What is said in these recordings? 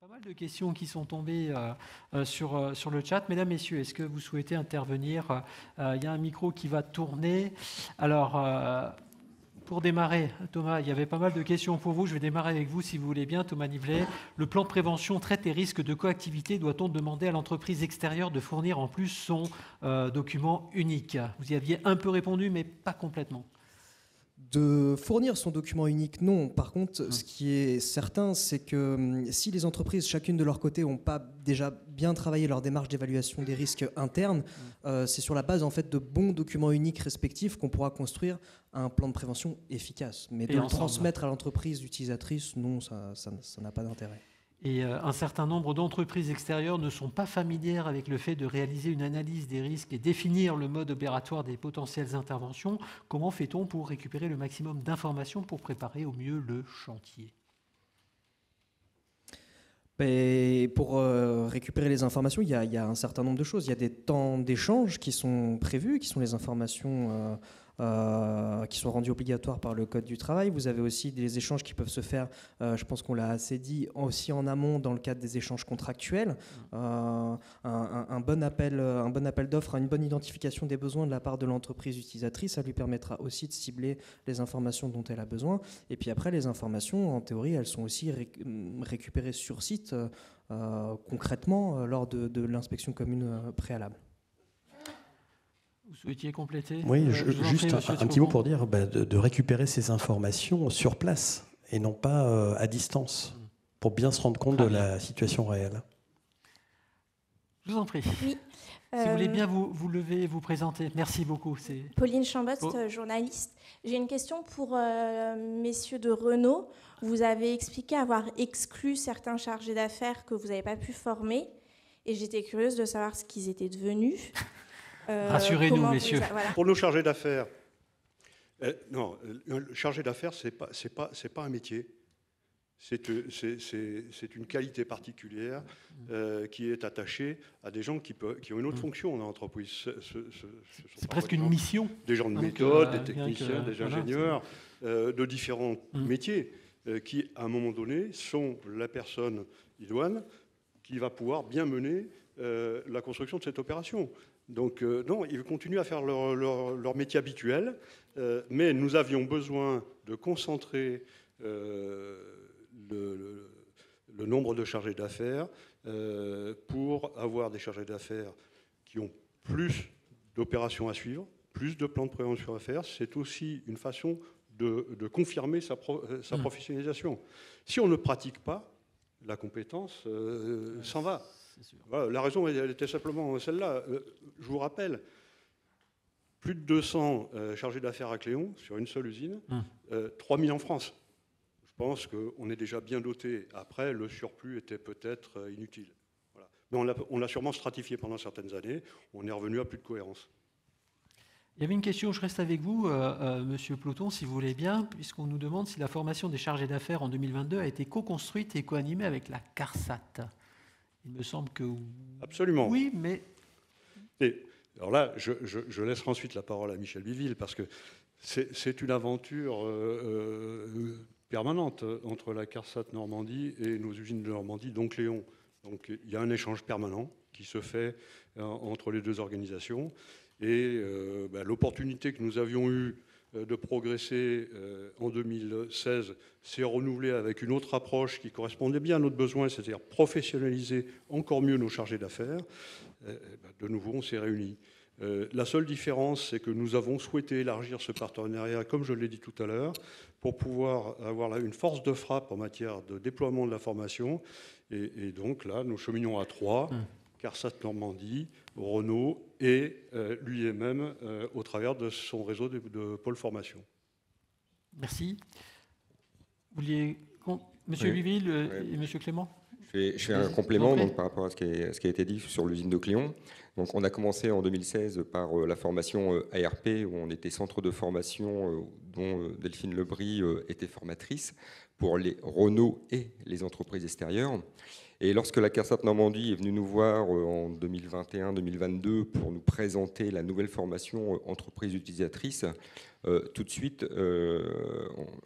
Pas mal de questions qui sont tombées sur le chat. Mesdames, Messieurs, est-ce que vous souhaitez intervenir? Il y a un micro qui va tourner. Alors, pour démarrer, Thomas, il y avait pas mal de questions pour vous. Je vais démarrer avec vous, si vous voulez bien, Thomas Nivelet. Le plan de prévention traite les risques de coactivité. Doit-on demander à l'entreprise extérieure de fournir en plus son document unique? Vous y aviez un peu répondu, mais pas complètement. De fournir son document unique, non. Par contre, ce qui est certain, c'est que si les entreprises, chacune de leur côté, n'ont pas déjà bien travaillé leur démarche d'évaluation des risques internes, c'est sur la base en fait, de bons documents uniques respectifs qu'on pourra construire un plan de prévention efficace. Mais de le transmettre à l'entreprise utilisatrice, non, ça n'a pas d'intérêt. Et un certain nombre d'entreprises extérieures ne sont pas familières avec le fait de réaliser une analyse des risques et définir le mode opératoire des potentielles interventions. Comment fait-on pour récupérer le maximum d'informations pour préparer au mieux le chantier? Et pour récupérer les informations, il y a un certain nombre de choses. Il y a des temps d'échange qui sont prévus, qui sont les informations qui sont rendus obligatoires par le Code du travail. Vous avez aussi des échanges qui peuvent se faire, je pense qu'on l'a assez dit, aussi en amont dans le cadre des échanges contractuels. Un bon appel d'offres, une bonne identification des besoins de la part de l'entreprise utilisatrice, ça lui permettra aussi de cibler les informations dont elle a besoin. Et puis après, les informations, en théorie, elles sont aussi récupérées sur site concrètement lors de l'inspection commune préalable. Vous souhaitiez compléter? Oui, juste un petit mot pour dire de récupérer ces informations sur place et non pas à distance, pour bien se rendre compte de la situation réelle. Je vous en prie. Oui. Si vous voulez bien vous lever et vous présenter. Merci beaucoup. Pauline Chambost, journaliste. J'ai une question pour messieurs de Renault. Vous avez expliqué avoir exclu certains chargés d'affaires que vous n'avez pas pu former. Et j'étais curieuse de savoir ce qu'ils étaient devenus. Rassurez-nous, messieurs. Voilà. Pour nos chargés d'affaires, non, le chargé d'affaires, c'est pas un métier. C'est une qualité particulière qui est attachée à des gens qui ont une autre fonction dans l'entreprise. C'est presque une mission. Des gens de méthode, des techniciens, des ingénieurs, de différents métiers qui, à un moment donné, sont la personne idoine qui va pouvoir bien mener la construction de cette opération. Donc non, ils continuent à faire leur métier habituel, mais nous avions besoin de concentrer le nombre de chargés d'affaires pour avoir des chargés d'affaires qui ont plus d'opérations à suivre, plus de plans de prévention à faire. C'est aussi une façon de confirmer sa professionnalisation. Si on ne pratique pas, la compétence s'en va. Voilà, la raison, elle était simplement celle-là. Je vous rappelle, plus de 200 chargés d'affaires à Cléon sur une seule usine, 3000 en France. Je pense qu'on est déjà bien doté. Après, le surplus était peut-être inutile. Voilà. Mais on l'a sûrement stratifié pendant certaines années. On est revenu à plus de cohérence. Il y avait une question, je reste avec vous, Monsieur Ploton, si vous voulez bien, puisqu'on nous demande si la formation des chargés d'affaires en 2022 a été co-construite et co-animée avec la CARSAT. Il me semble que... Absolument. Oui, mais... Alors là, je laisserai ensuite la parole à Michel Biville, parce que c'est une aventure permanente entre la CARSAT Normandie et nos usines de Normandie, donc Léon. Donc il y a un échange permanent qui se fait entre les deux organisations. Et l'opportunité que nous avions eue de progresser en 2016 s'est renouvelée avec une autre approche qui correspondait bien à notre besoin, c'est-à-dire professionnaliser encore mieux nos chargés d'affaires. De nouveau, on s'est réunis. La seule différence, c'est que nous avons souhaité élargir ce partenariat, comme je l'ai dit tout à l'heure, pour pouvoir avoir une force de frappe en matière de déploiement de la formation. Et donc là, nous cheminons à 3. CARSAT Normandie, Renault et lui-même au travers de son réseau de pôle formation. Merci. Vous vouliez... Monsieur Biville et Monsieur Clément? Je fais un complément donc, par rapport à ce qui a été dit sur l'usine de Cléon. Donc on a commencé en 2016 par la formation ARP, où on était centre de formation dont Delphine Lebris était formatrice pour les Renault et les entreprises extérieures. Et lorsque la CARSAT Normandie est venue nous voir en 2021-2022 pour nous présenter la nouvelle formation entreprise utilisatrice, tout de suite,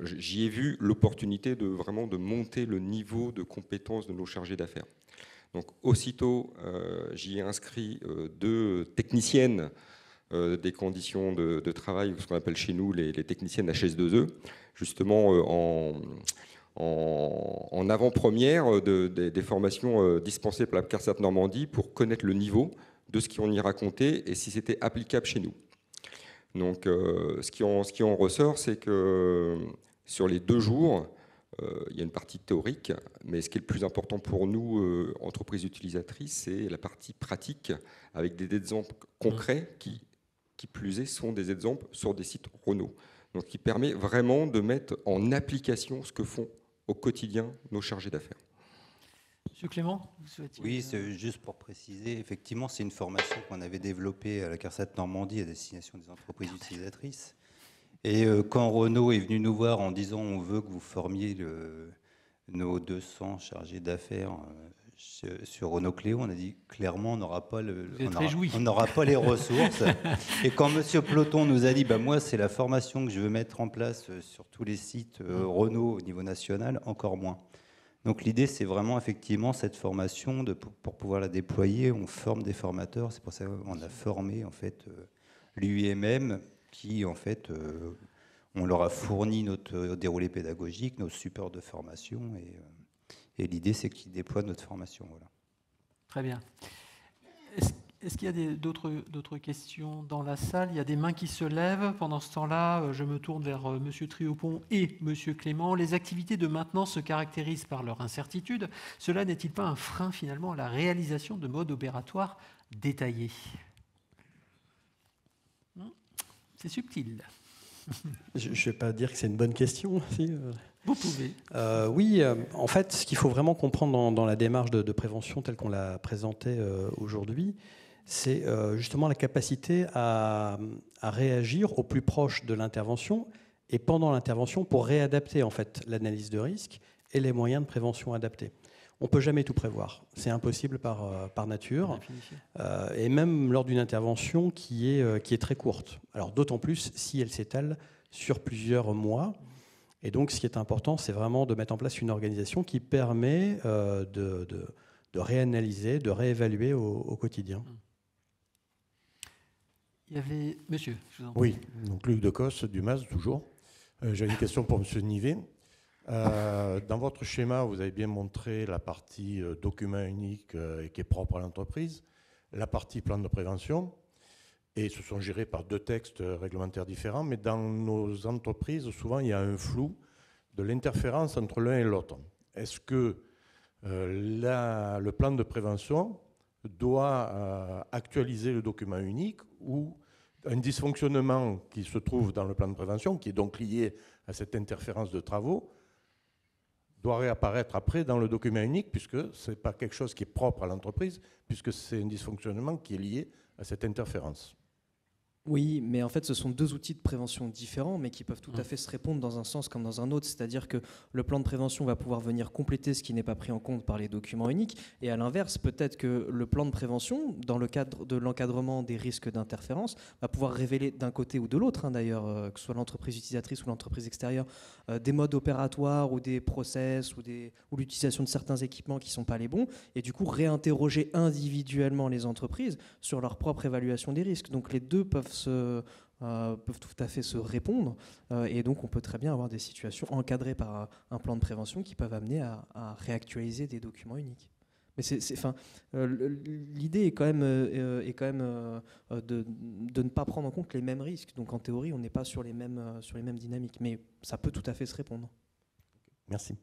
j'y ai vu l'opportunité de vraiment de monter le niveau de compétences de nos chargés d'affaires. Donc aussitôt, j'y ai inscrit 2 techniciennes des conditions de travail, ce qu'on appelle chez nous les techniciennes HS2E, justement en avant-première des formations dispensées par la CARSAT Normandie pour connaître le niveau de ce qu'on y racontait et si c'était applicable chez nous. Donc ce qui en ressort, c'est que sur les 2 jours, il y a une partie théorique, mais ce qui est le plus important pour nous, entreprises utilisatrices, c'est la partie pratique, avec des exemples concrets qui plus est, sont des exemples sur des sites Renault. Donc qui permet vraiment de mettre en application ce que font au quotidien nos chargés d'affaires. Monsieur Clément, vous souhaitiez... Oui, c'est juste pour préciser, effectivement, c'est une formation qu'on avait développée à la CARSAT Normandie à destination des entreprises utilisatrices. Et quand Renault est venu nous voir en disant on veut que vous formiez nos 200 chargés d'affaires sur Renault Cléo, on a dit clairement on n'aura pas les ressources. Et quand Monsieur Ploton nous a dit moi c'est la formation que je veux mettre en place sur tous les sites Renault au niveau national, encore moins. Donc l'idée c'est vraiment effectivement cette formation pour pouvoir la déployer, on forme des formateurs, c'est pour ça qu'on a formé en fait l'UIMM qui en fait on leur a fourni notre déroulé pédagogique, nos supports de formation et l'idée, c'est qu'ils déploient notre formation. Voilà. Très bien. Est-ce qu'il y a d'autres questions dans la salle? Il y a des mains qui se lèvent. Pendant ce temps-là, je me tourne vers M. Triopont et M. Clément. Les activités de maintenance se caractérisent par leur incertitude. Cela n'est-il pas un frein, finalement, à la réalisation de modes opératoires détaillés? C'est subtil. Je ne vais pas dire que c'est une bonne question. Si, Vous pouvez. Oui, en fait, ce qu'il faut vraiment comprendre dans la démarche de prévention telle qu'on l'a présentée aujourd'hui, c'est justement la capacité à réagir au plus proche de l'intervention et pendant l'intervention pour réadapter en fait l'analyse de risque et les moyens de prévention adaptés. On ne peut jamais tout prévoir, c'est impossible par nature, et même lors d'une intervention qui est très courte. Alors d'autant plus si elle s'étale sur plusieurs mois. Et donc ce qui est important, c'est vraiment de mettre en place une organisation qui permet de réanalyser, de réévaluer au quotidien. Il y avait... Monsieur, je vous en prie. Oui, donc Luc Decos, du MAS, toujours. J'ai une question pour M. Nivet. Dans votre schéma, vous avez bien montré la partie document unique qui est propre à l'entreprise, la partie plan de prévention, et ce sont gérés par 2 textes réglementaires différents, mais dans nos entreprises, souvent, il y a un flou de l'interférence entre l'un et l'autre. Est-ce que le plan de prévention doit actualiser le document unique ou un dysfonctionnement qui se trouve dans le plan de prévention, qui est donc lié à cette interférence de travaux, doit réapparaître après dans le document unique, puisque ce n'est pas quelque chose qui est propre à l'entreprise, puisque c'est un dysfonctionnement qui est lié à cette interférence. Oui, mais en fait, ce sont 2 outils de prévention différents, mais qui peuvent tout à fait se répondre dans un sens comme dans un autre. C'est-à-dire que le plan de prévention va pouvoir venir compléter ce qui n'est pas pris en compte par les documents uniques. Et à l'inverse, peut-être que le plan de prévention, dans le cadre de l'encadrement des risques d'interférence, va pouvoir révéler d'un côté ou de l'autre, d'ailleurs, que ce soit l'entreprise utilisatrice ou l'entreprise extérieure, des modes opératoires ou des process ou l'utilisation de certains équipements qui ne sont pas les bons. Et du coup, réinterroger individuellement les entreprises sur leur propre évaluation des risques. Donc les 2 peuvent tout à fait se répondre et donc on peut très bien avoir des situations encadrées par un plan de prévention qui peuvent amener à réactualiser des documents uniques. Mais l'idée est quand même, de ne pas prendre en compte les mêmes risques. Donc en théorie, on n'est pas sur les mêmes dynamiques, mais ça peut tout à fait se répondre. Merci.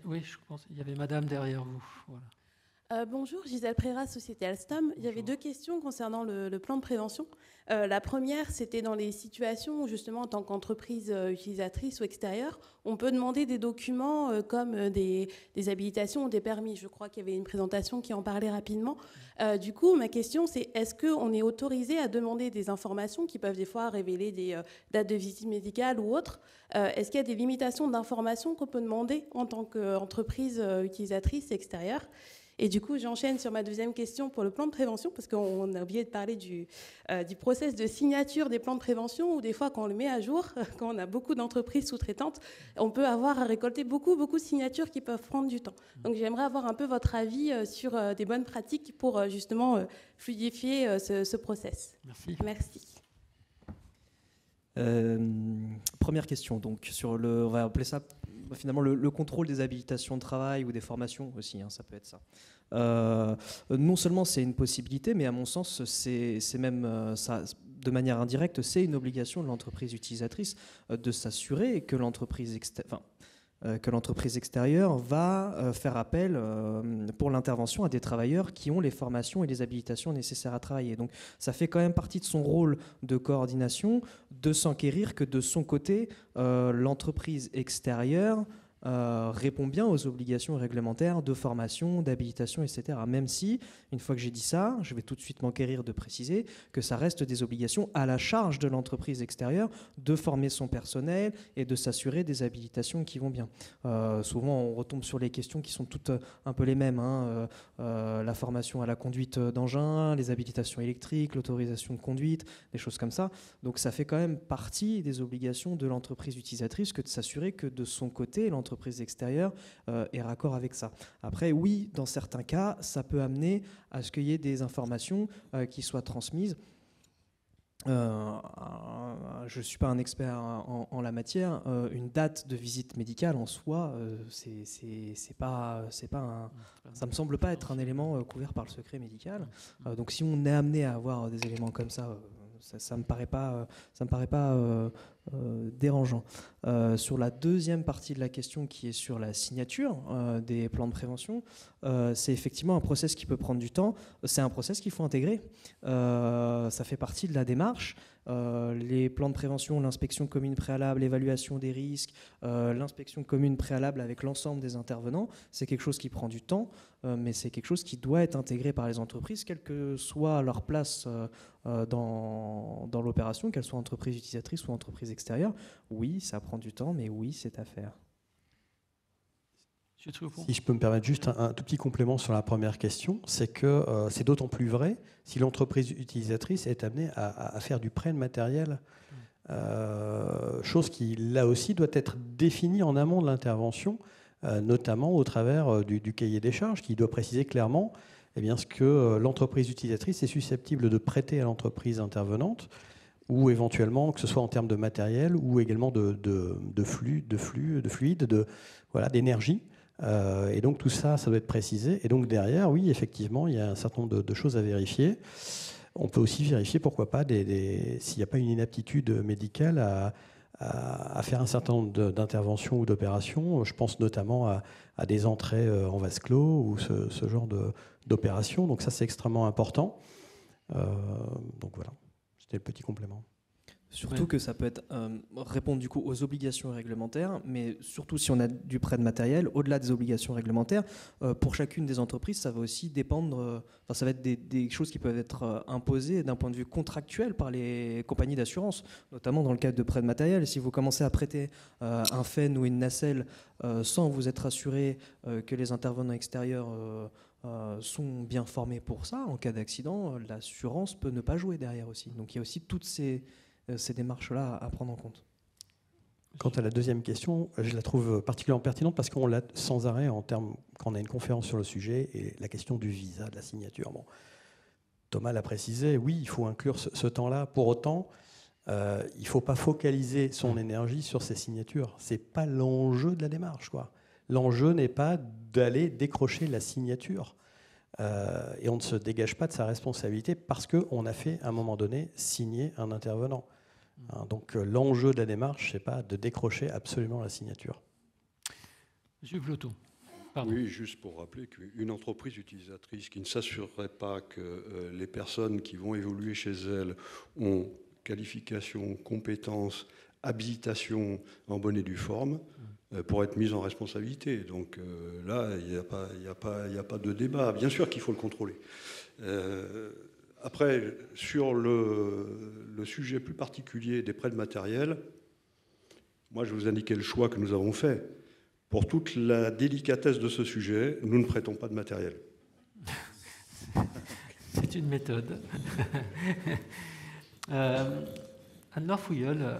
Oui, je pense. Il y avait Madame derrière vous. Voilà. Bonjour, Gisèle Préra, Société Alstom. Il y avait deux questions concernant le plan de prévention. La première, c'était dans les situations où, justement, en tant qu'entreprise utilisatrice ou extérieure, on peut demander des documents comme des habilitations ou des permis. Je crois qu'il y avait une présentation qui en parlait rapidement. Du coup, ma question, c'est est-ce qu'on est autorisé à demander des informations qui peuvent des fois révéler des dates de visite médicale ou autres? Est-ce qu'il y a des limitations d'informations qu'on peut demander en tant qu'entreprise utilisatrice extérieure? Et du coup, j'enchaîne sur ma deuxième question pour le plan de prévention, parce qu'on a oublié de parler du process de signature des plans de prévention, où des fois, quand on le met à jour, quand on a beaucoup d'entreprises sous-traitantes, on peut avoir à récolter beaucoup de signatures qui peuvent prendre du temps. Donc, j'aimerais avoir un peu votre avis sur des bonnes pratiques pour justement fluidifier ce process. Merci. Merci. Première question, donc, sur on va appeler ça finalement le contrôle des habilitations de travail ou des formations aussi, hein, ça peut être ça. Non seulement c'est une possibilité, mais à mon sens, c'est même ça, de manière indirecte, c'est une obligation de l'entreprise utilisatrice de s'assurer que l'entreprise extérieure va faire appel pour l'intervention à des travailleurs qui ont les formations et les habilitations nécessaires à travailler. Donc ça fait quand même partie de son rôle de coordination de s'enquérir que de son côté, l'entreprise extérieure répond bien aux obligations réglementaires de formation, d'habilitation, etc. Même si, une fois que j'ai dit ça, je vais tout de suite m'enquérir de préciser que ça reste des obligations à la charge de l'entreprise extérieure de former son personnel et de s'assurer des habilitations qui vont bien. Souvent, on retombe sur les questions qui sont toutes un peu les mêmes, hein. La formation à la conduite d'engins, les habilitations électriques, l'autorisation de conduite, des choses comme ça. Donc ça fait quand même partie des obligations de l'entreprise utilisatrice que de s'assurer que de son côté, l'entreprise extérieure est raccord avec ça. Après, oui, dans certains cas, ça peut amener à ce qu'il y ait des informations qui soient transmises. Je ne suis pas un expert en la matière. Une date de visite médicale en soi, ça me semble pas être un élément couvert par le secret médical. Donc, si on est amené à avoir des éléments comme ça, ça me paraît pas dérangeant. Sur la deuxième partie de la question qui est sur la signature des plans de prévention, c'est effectivement un process qui peut prendre du temps. C'est un process qu'il faut intégrer. Ça fait partie de la démarche. Les plans de prévention, l'inspection commune préalable, l'évaluation des risques, l'inspection commune préalable avec l'ensemble des intervenants, c'est quelque chose qui prend du temps, mais c'est quelque chose qui doit être intégré par les entreprises, quelle que soit leur place dans l'opération, qu'elle soit entreprise utilisatrice ou entreprise extérieure. Oui, ça prend du temps, mais oui, c'est à faire. Si je peux me permettre juste un tout petit complément sur la première question, c'est que c'est d'autant plus vrai si l'entreprise utilisatrice est amenée à faire du prêt de matériel, chose qui, là aussi, doit être définie en amont de l'intervention, notamment au travers du cahier des charges, qui doit préciser clairement ce que l'entreprise utilisatrice est susceptible de prêter à l'entreprise intervenante, ou éventuellement, que ce soit en termes de matériel, ou également de fluide, d'énergie. Et donc tout ça, ça doit être précisé. Et donc derrière, oui, effectivement, il y a un certain nombre de choses à vérifier. On peut aussi vérifier, pourquoi pas, s'il n'y a pas une inaptitude médicale à faire un certain nombre d'interventions ou d'opérations. Je pense notamment à des entrées en vase clos ou ce genre d'opérations. Donc ça, c'est extrêmement important. Donc voilà, c'était le petit complément. Surtout que ça peut être répondre du coup aux obligations réglementaires, mais surtout si on a du prêt de matériel, au-delà des obligations réglementaires, pour chacune des entreprises, ça va aussi dépendre, ça va être des choses qui peuvent être imposées d'un point de vue contractuel par les compagnies d'assurance, notamment dans le cadre de prêt de matériel. Si vous commencez à prêter un FEN ou une nacelle sans vous être assuré que les intervenants extérieurs sont bien formés pour ça, en cas d'accident, l'assurance peut ne pas jouer derrière aussi. Donc il y a aussi toutes ces démarches-là à prendre en compte. Quant à la deuxième question, je la trouve particulièrement pertinente parce qu'on l'a sans arrêt quand on a une conférence sur le sujet, et la question du visa, de la signature. Bon, Thomas l'a précisé, oui, il faut inclure ce temps-là. Pour autant, il ne faut pas focaliser son énergie sur ces signatures. Ce n'est pas l'enjeu de la démarche, quoi. L'enjeu n'est pas d'aller décrocher la signature. Et on ne se dégage pas de sa responsabilité parce qu'on a fait, à un moment donné, signer un intervenant. Donc l'enjeu de la démarche, ce n'est pas de décrocher absolument la signature. Monsieur Vlotto. Oui, juste pour rappeler qu'une entreprise utilisatrice qui ne s'assurerait pas que les personnes qui vont évoluer chez elle ont qualification, compétences, habilitation en bonne et due forme, pour être mise en responsabilité. Donc là, il n'y a pas de débat. Bien sûr qu'il faut le contrôler. Après, sur le sujet plus particulier des prêts de matériel, moi, je vous indiquais le choix que nous avons fait. Pour toute la délicatesse de ce sujet, nous ne prêtons pas de matériel. C'est une méthode. Anne-Laure Fouilleul,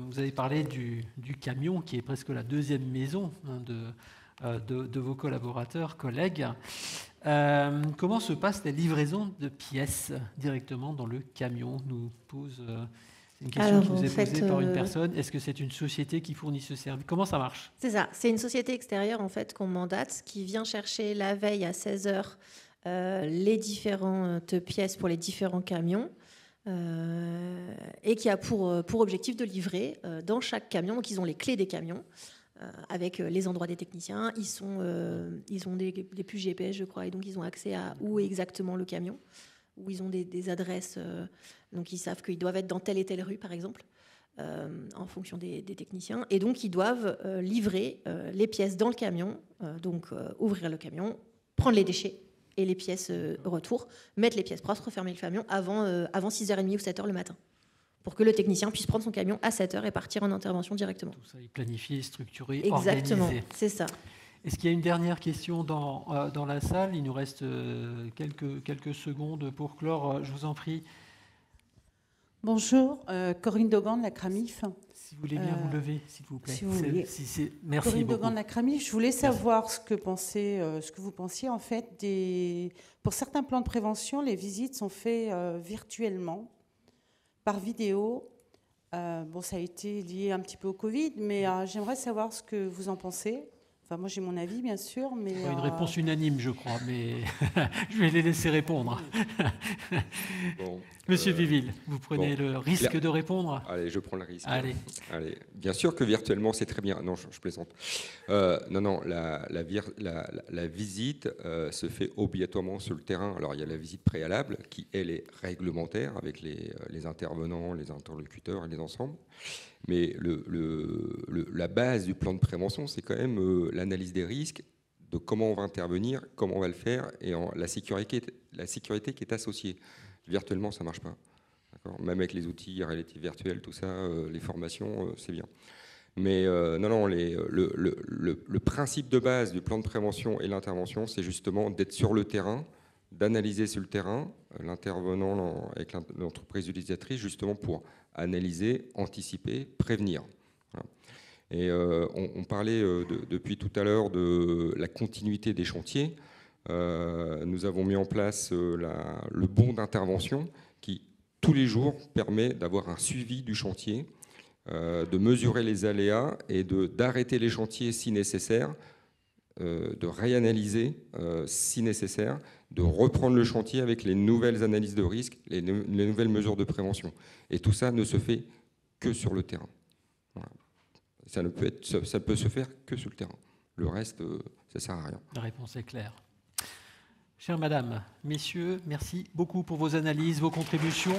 vous avez parlé du camion qui est presque la deuxième maison de vos collaborateurs, collègues. Comment se passe la livraison de pièces directement dans le camion? Nous pose une question qui nous est posée par une personne. Est-ce que c'est une société qui fournit ce service? Comment ça marche? C'est ça. C'est une société extérieure en fait qu'on mandate qui vient chercher la veille à 16h les différentes pièces pour les différents camions. Et qui a pour objectif de livrer dans chaque camion. Donc ils ont les clés des camions avec les endroits des techniciens. Ils ont des puces GPS, je crois, et donc ils ont accès à où est exactement le camion, où ils ont des adresses. Donc ils savent qu'ils doivent être dans telle et telle rue, par exemple, en fonction des techniciens. Et donc ils doivent livrer les pièces dans le camion, donc ouvrir le camion, prendre les déchets et les pièces retour, mettre les pièces propres, refermer le camion avant 6h30 ou 7h le matin, pour que le technicien puisse prendre son camion à 7h et partir en intervention directement. Tout ça est planifié, structuré, exactement, organisé. C'est ça. Est-ce qu'il y a une dernière question dans la salle? Il nous reste quelques secondes pour clore. Je vous en prie. Bonjour, Corinne Dogan de la CRAMIF. Si vous voulez bien vous lever, s'il vous plaît. Si vous voulez. Merci Corinne beaucoup. Dogan de la CRAMIF. Je voulais savoir ce que vous pensiez en fait pour certains plans de prévention, les visites sont faites virtuellement, par vidéo. Bon, ça a été lié un petit peu au Covid, mais j'aimerais savoir ce que vous en pensez. Enfin, moi, j'ai mon avis, bien sûr, mais... Une réponse unanime, je crois, mais je vais les laisser répondre. Bon, Monsieur Viville, vous prenez le risque de répondre? Allez, je prends le risque. Allez. Bien sûr que virtuellement, c'est très bien. Non, je plaisante. Non, la visite se fait obligatoirement sur le terrain. Alors, il y a la visite préalable, qui, elle, est réglementaire, avec les intervenants, les interlocuteurs et les ensembles. Mais la base du plan de prévention, c'est quand même l'analyse des risques, de comment on va intervenir, comment on va le faire, et la sécurité qui est associée. Virtuellement, ça ne marche pas. Même avec les outils, réalité virtuelle, tout ça, les formations, c'est bien. Mais le principe de base du plan de prévention et l'intervention, c'est justement d'être sur le terrain, d'analyser sur le terrain, l'intervenant avec l'entreprise utilisatrice, justement pour analyser, anticiper, prévenir. Voilà. Et on parlait depuis tout à l'heure de la continuité des chantiers. Nous avons mis en place le bon d'intervention qui, tous les jours, permet d'avoir un suivi du chantier, de mesurer les aléas et d'arrêter les chantiers si nécessaire, de réanalyser si nécessaire, de reprendre le chantier avec les nouvelles analyses de risque, les nouvelles mesures de prévention. Et tout ça ne se fait que sur le terrain. Voilà. Ça peut se faire que sur le terrain. Le reste, ça ne sert à rien. La réponse est claire. Chère madame, messieurs, merci beaucoup pour vos analyses, vos contributions.